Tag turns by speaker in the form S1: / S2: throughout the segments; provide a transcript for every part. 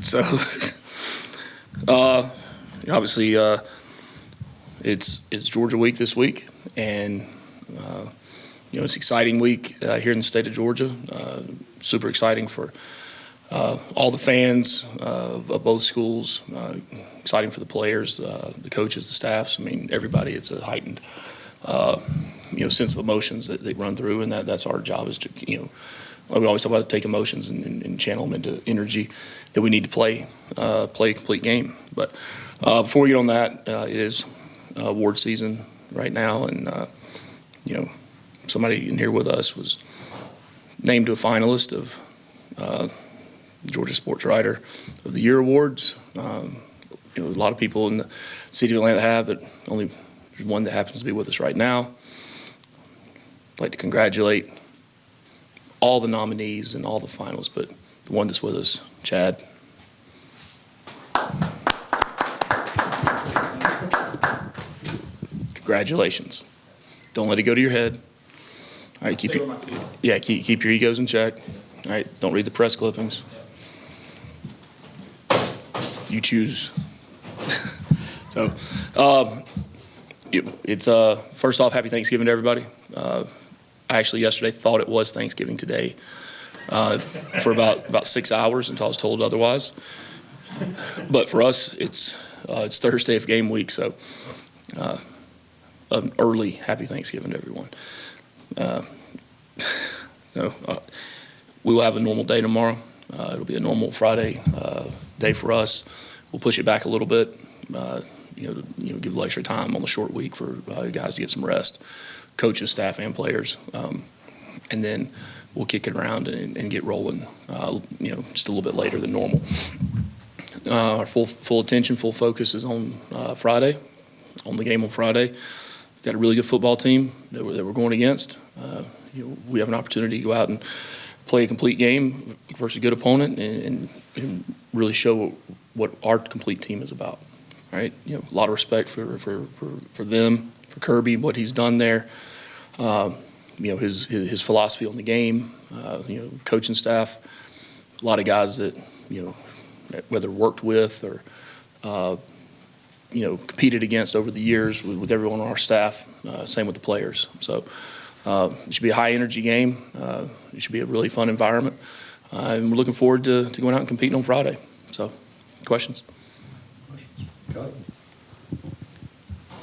S1: So, obviously, it's Georgia week this week, and it's an exciting week here in the state of Georgia. Super exciting for all the fans of both schools. Exciting for the players, the coaches, the staffs. I mean, everybody. It's a heightened, sense of emotions that they run through, and that's our job is to, we always talk about take emotions and channel them into energy that we need to play a complete game. But before we get on that, it is award season right now, and somebody in here with us was named to a finalist of Georgia Sports Writer of the Year awards. A lot of people in the city of Atlanta have, but only there's one that happens to be with us right now. I'd like to congratulate all the nominees and all the finalists, but the one that's with us, Chad. Congratulations. Don't let it go to your head. All right, keep your egos in check. All right, don't read the press clippings. You choose. So, it's first off, happy Thanksgiving to everybody. I actually yesterday thought it was Thanksgiving today for about 6 hours until I was told otherwise. But for us, it's Thursday of game week, so an early happy Thanksgiving to everyone. We will have a normal day tomorrow. It'll be a normal Friday day for us. We'll push it back a little bit. Give a little extra time on the short week for guys to get some rest, coaches, staff, and players, and then we'll kick it around and get rolling. Just a little bit later than normal. Our full attention, full focus is on Friday, on the game on Friday. We've got a really good football team that we're going against. We have an opportunity to go out and play a complete game versus a good opponent and really show what our complete team is about. Right, a lot of respect for them, for Kirby, what he's done there. His philosophy on the game. Coaching staff, a lot of guys that whether worked with or competed against over the years with everyone on our staff. Same with the players. So it should be a high energy game. It should be a really fun environment. And we're looking forward to going out and competing on Friday. So, questions?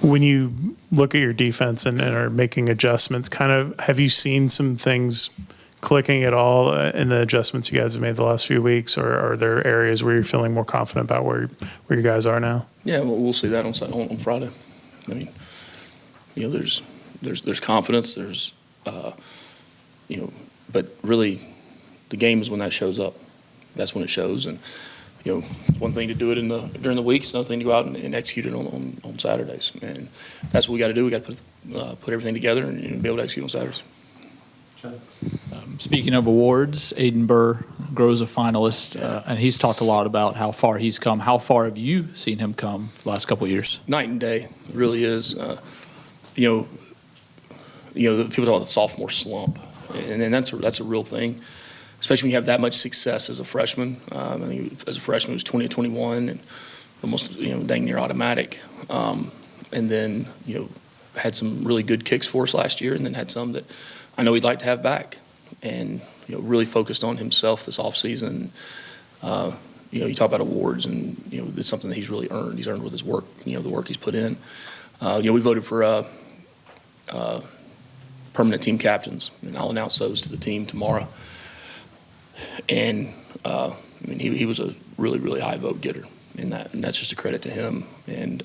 S2: When you look at your defense and are making adjustments, have you seen some things clicking at all in the adjustments you guys have made the last few weeks, or are there areas where you're feeling more confident about where you guys are now?
S1: Yeah, well, we'll see that on Friday. I mean, there's confidence. There's but really, the game is when that shows up. That's when it shows, and it's one thing to do it during the week. It's another thing to go out and execute it on Saturdays, and that's what we got to do. We got to put everything together and be able to execute on Saturdays.
S3: Speaking of awards, Aiden Burr grows a finalist, and he's talked a lot about how far he's come. How far have you seen him come the last couple of years?
S1: Night and day, it really is. The people talk about the sophomore slump, and that's a real thing. Especially when you have that much success as a freshman. I think as a freshman, it was 20 to 21, and almost dang near automatic. And then had some really good kicks for us last year, and then had some that I know he'd like to have back. And really focused on himself this offseason. You talk about awards, and it's something that he's really earned. He's earned with his work. The work he's put in. We voted for permanent team captains, and I'll announce those to the team tomorrow. And he was a really, really high vote getter in that, and that's just a credit to him and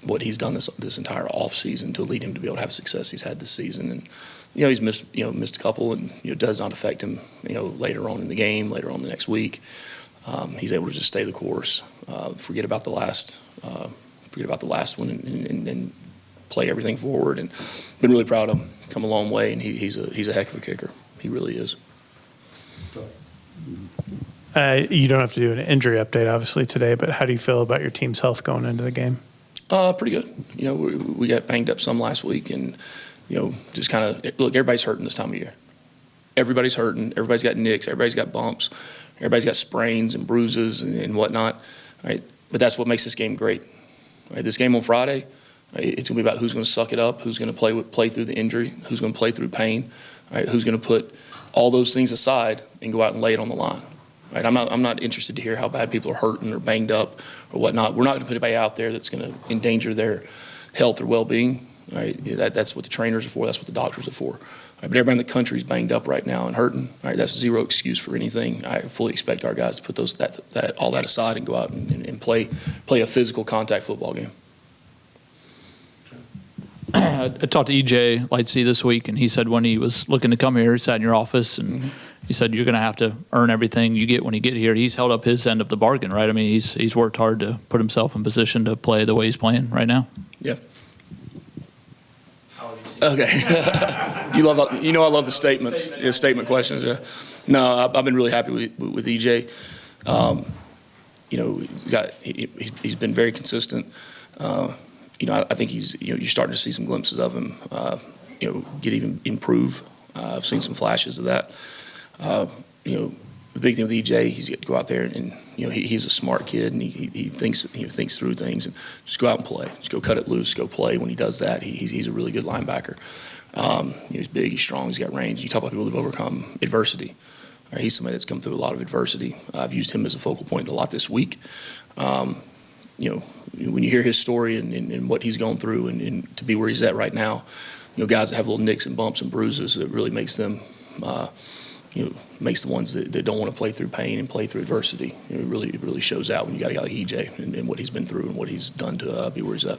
S1: what he's done this entire off season to lead him to be able to have success he's had this season. And he's missed a couple, and it does not affect him later on in the game, later on the next week. He's able to just stay the course, forget about the last one, and play everything forward. And been really proud of him. Come a long way, and he's a heck of a kicker. He really is.
S2: You don't have to do an injury update, obviously, today, but how do you feel about your team's health going into the game?
S1: Pretty good. We got banged up some last week, and just kind of look. Everybody's hurting this time of year. Everybody's hurting. Everybody's got nicks. Everybody's got bumps. Everybody's got sprains and bruises and whatnot, right? But that's what makes this game great. Right? This game on Friday, it's going to be about who's going to suck it up, who's going to play through the injury, who's going to play through pain, right? Who's going to put all those things aside and go out and lay it on the line. Right? I'm not interested to hear how bad people are hurting or banged up or whatnot. We're not going to put anybody out there that's going to endanger their health or well-being. Right? That's what the trainers are for. That's what the doctors are for. Right? But everybody in the country is banged up right now and hurting. Right? That's zero excuse for anything. I fully expect our guys to put all that aside and go out and play a physical contact football game.
S3: I talked to EJ Lightsey this week, and he said when he was looking to come here, he sat in your office, and he said you're going to have to earn everything you get when you get here. He's held up his end of the bargain, right? I mean, he's worked hard to put himself in position to play the way he's playing right now.
S1: Yeah. Okay. I love the statements, the statement questions. Yeah. No, I've been really happy with EJ. He's been very consistent. I think you're starting to see some glimpses of him, even improve. I've seen some flashes of that. The big thing with EJ, he's got to go out there and he's a smart kid and he thinks through things and just go out and play. Just go cut it loose, go play. When he does that, he's a really good linebacker. He's big, he's strong, he's got range. You talk about people who've overcome adversity. Right? He's somebody that's come through a lot of adversity. I've used him as a focal point a lot this week. When you hear his story and what he's gone through and to be where he's at right now, guys that have little nicks and bumps and bruises, it really makes them, makes the ones that don't want to play through pain and play through adversity. It really shows out when you got a guy like EJ and what he's been through and what he's done to be where he's at.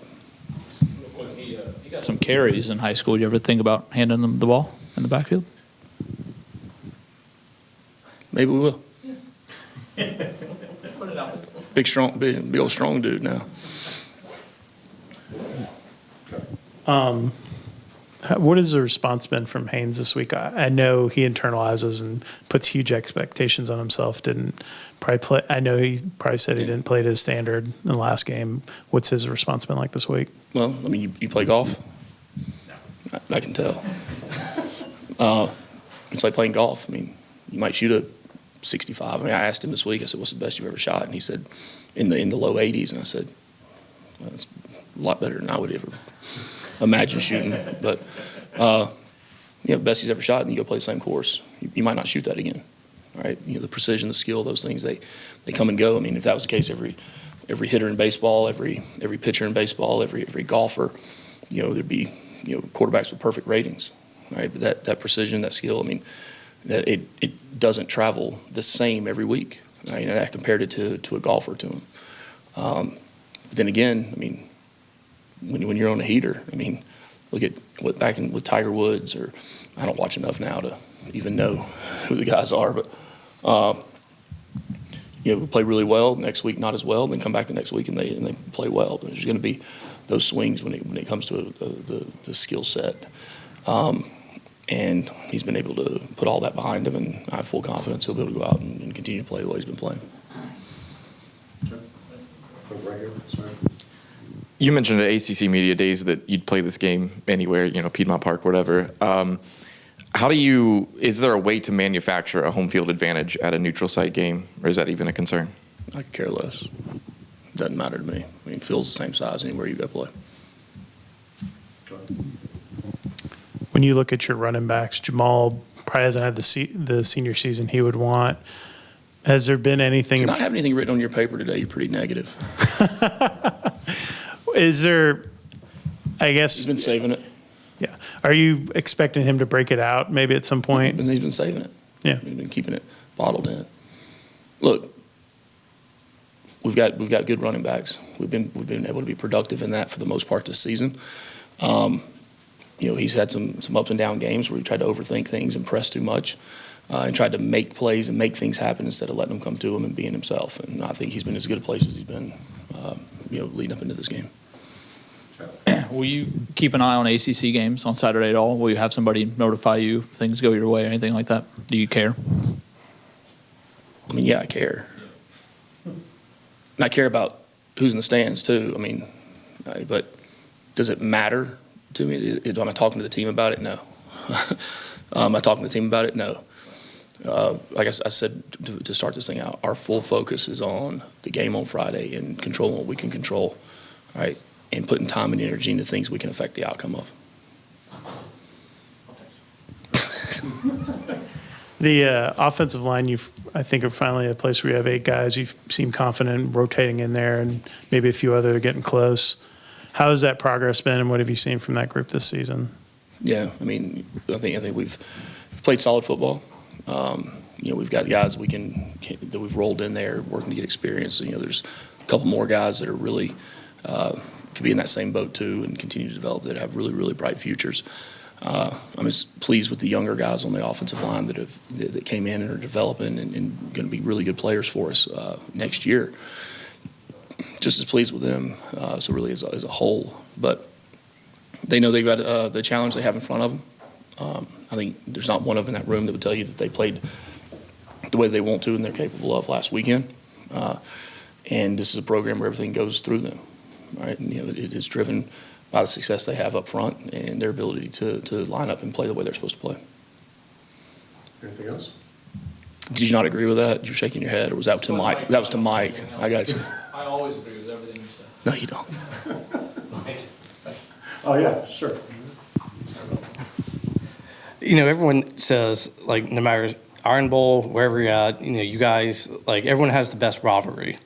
S3: He got some carries in high school. Did you ever think about handing him the ball in the backfield?
S1: Maybe we will. Big old strong dude now.
S2: What has the response been from Haynes this week? I know he internalizes and puts huge expectations on himself. Didn't probably play. I know he probably said he didn't play to his standard in the last game. What's his response been like this week?
S1: Well, I mean, you play golf? No. I can tell. It's like playing golf. I mean, you might shoot a 65. I mean, I asked him this week, I said, what's the best you've ever shot? And he said, in the low 80s. And I said, well, that's a lot better than I would ever imagine shooting. But, best he's ever shot, and you go play the same course. You might not shoot that again, right? The precision, the skill, those things, they come and go. I mean, if that was the case, every hitter in baseball, every pitcher in baseball, every golfer, there'd be, quarterbacks with perfect ratings, right? But that precision, that skill, I mean, that it doesn't travel the same every week. Right? And I compared it to a golfer to him. But then again, I mean, when you're on a heater, I mean, look at what back in with Tiger Woods, or I don't watch enough now to even know who the guys are, but we play really well. Next week, not as well. And then come back the next week and they play well. But there's going to be those swings when it comes to the skill set. And he's been able to put all that behind him, and I have full confidence he'll be able to go out and continue to play the way he's been playing.
S4: You mentioned at ACC Media Days that you'd play this game anywhere, Piedmont Park, whatever. Is there a way to manufacture a home field advantage at a neutral site game, or is that even a concern?
S1: I could care less. Doesn't matter to me. I mean, field's the same size anywhere you go play.
S2: When you look at your running backs, Jamal probably hasn't had the senior season he would want. Has there been anything?
S1: To not have anything written on your paper today, you're pretty negative.
S2: Is there, I guess.
S1: He's been saving it.
S2: Yeah. Are you expecting him to break it out maybe at some point?
S1: And he's been saving it.
S2: Yeah.
S1: He's been keeping it bottled in. Look, we've got good running backs. We've been able to be productive in that for the most part this season. He's had some up and down games where he tried to overthink things and press too much, and tried to make plays and make things happen instead of letting them come to him and being himself. And I think he's been as good a place as he's been, leading up into this game.
S3: Will you keep an eye on ACC games on Saturday at all? Will you have somebody notify you if things go your way or anything like that? Do you care?
S1: I mean, yeah, I care. And I care about who's in the stands too. I mean, but does it matter to me? Am I talking to the team about it? No. Am I talking to the team about it? No. like I said to start this thing out, our full focus is on the game on Friday and controlling what we can control, right? And putting time and energy into things we can affect the outcome of.
S2: The offensive line, I think, are finally at a place where you have 8 guys. You seem confident rotating in there, and maybe a few other are getting close. How has that progress been, and what have you seen from that group this season?
S1: Yeah, I mean, I think we've played solid football. We've got guys that we've rolled in there working to get experience. There's a couple more guys that are really could be in that same boat too and continue to develop that have really, really bright futures. I'm just pleased with the younger guys on the offensive line that came in and are developing and going to be really good players for us next year. Just as pleased with them, so really as a whole. But they know they've got the challenge they have in front of them. I think there's not one of them in that room that would tell you that they played the way they want to and they're capable of last weekend. And this is a program where everything goes through them, right? And, it is driven by the success they have up front and their ability to line up and play the way they're supposed to play.
S5: Anything else?
S1: Did you not agree with that? You're shaking your head, or was that to Mike? That was to Mike. I got you.
S3: I always agree with everything you say.
S1: No, you don't.
S5: Oh, yeah, sure.
S6: Everyone says, like, no matter Iron Bowl, wherever you're at, you guys, like, everyone has the best rivalry.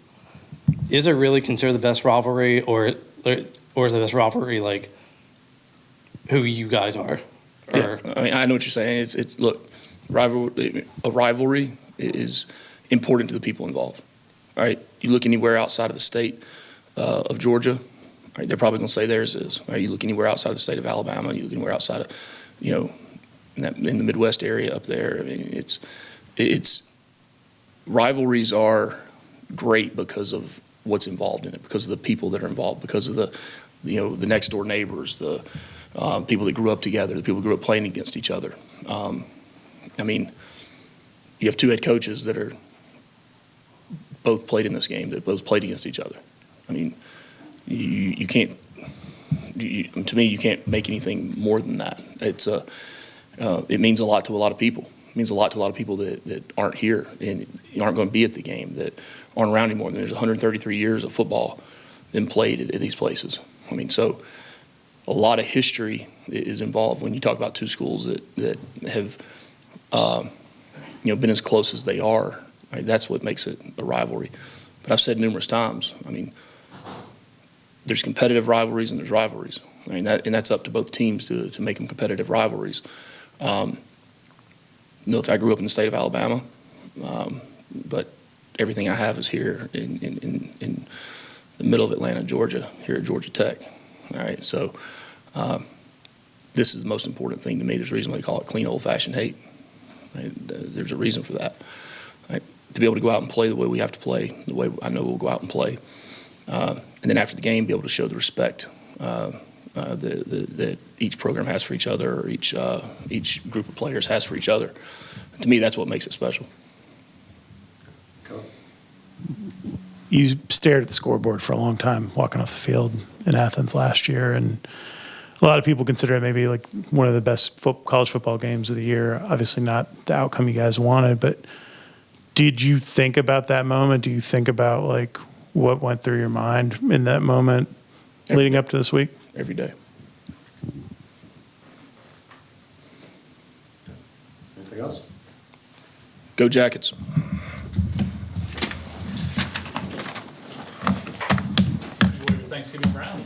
S6: Is it really considered the best rivalry, or is the best rivalry, like, who you guys are?
S1: Yeah, I mean, I know what you're saying. It's look, a rivalry is important to the people involved, right? You look anywhere outside of the state of Georgia, right, they're probably going to say theirs is. Right? You look anywhere outside of the state of Alabama, you look anywhere outside of, in the Midwest area up there. I mean, it's rivalries are great because of what's involved in it, because of the people that are involved, because of the next door neighbors, the people that grew up together, the people who grew up playing against each other. I mean, you have 2 head coaches that are both played in this game, that both played against each other. I mean, you can't. To me, you can't make anything more than that. It means a lot to a lot of people. It means a lot to a lot of people that aren't here and aren't going to be at the game, that aren't around anymore. And there's 133 years of football been played at these places. I mean, so a lot of history is involved when you talk about 2 schools that have been as close as they are. Right? That's what makes it a rivalry. But I've said numerous times, I mean, there's competitive rivalries and there's rivalries. I mean, that's up to both teams to make them competitive rivalries. Look, I grew up in the state of Alabama, but everything I have is here in the middle of Atlanta, Georgia, here at Georgia Tech. All right, so this is the most important thing to me. There's a reason why they call it clean, old-fashioned hate. Right? There's a reason for that. Right? To be able to go out and play the way we have to play, the way I know we'll go out and play, and then after the game, be able to show the respect that each program has for each other, or each group of players has for each other. To me, that's what makes it special.
S2: You stared at the scoreboard for a long time walking off the field in Athens last year, and a lot of people consider it maybe like one of the best college football games of the year. Obviously not the outcome you guys wanted, but did you think about that moment? Do you think about like what went through your mind in that moment leading up to this week?
S1: Every day.
S5: Anything else?
S1: Go Jackets.
S3: Thanksgiving brownie.